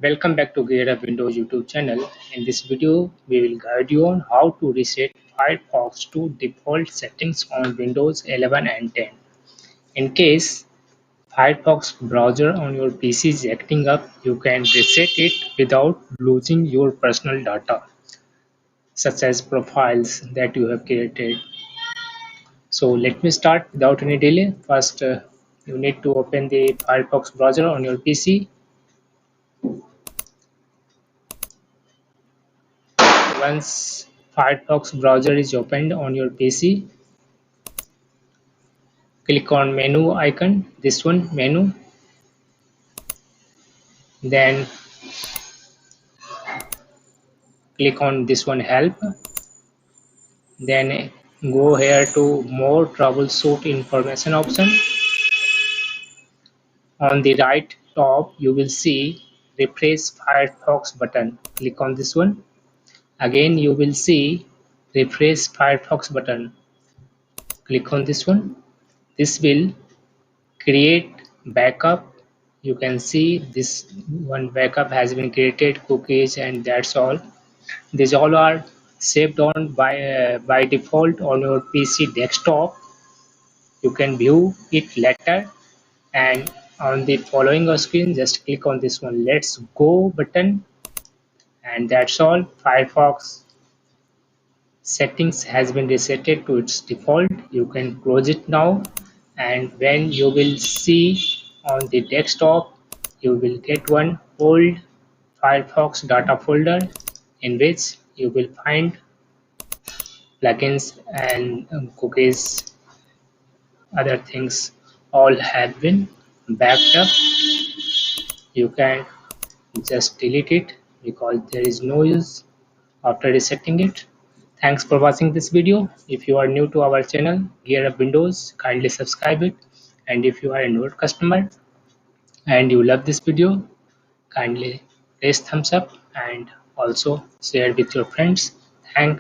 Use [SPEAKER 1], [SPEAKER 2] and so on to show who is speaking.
[SPEAKER 1] Welcome back to Gear Up Windows YouTube channel. In this video, we will guide you on how to reset Firefox to default settings on Windows 11 and 10. In case Firefox browser on your PC is acting up, you can reset it without losing your personal data, such as profiles that you have created. So let me start without any delay. First, you need to open the Firefox browser on your PC. Once Firefox browser is opened on your PC, click on menu icon, this one menu, then click on this one help, then go here to more troubleshoot information option. On the right top you will see refresh Firefox button. Click on this one. Again you will see refresh Firefox button. Click on this one. This will create backup. You can see this one backup has been created, cookies, and that's all. These all are saved on by default on your PC desktop. You can view it later, and on the following screen just click on this one let's go button, and that's all. Firefox settings has been resetted to its default. You can close it now, and when you will see on the desktop you will get one old Firefox data folder in which you will find plugins and cookies, other things all have been backed up. You can just delete it because there is no use after resetting it. Thanks for watching this video. If you are new to our channel Gear Up Windows, kindly subscribe it, and if you are a new customer and you love this video, kindly press thumbs up and also share with your friends. Thanks.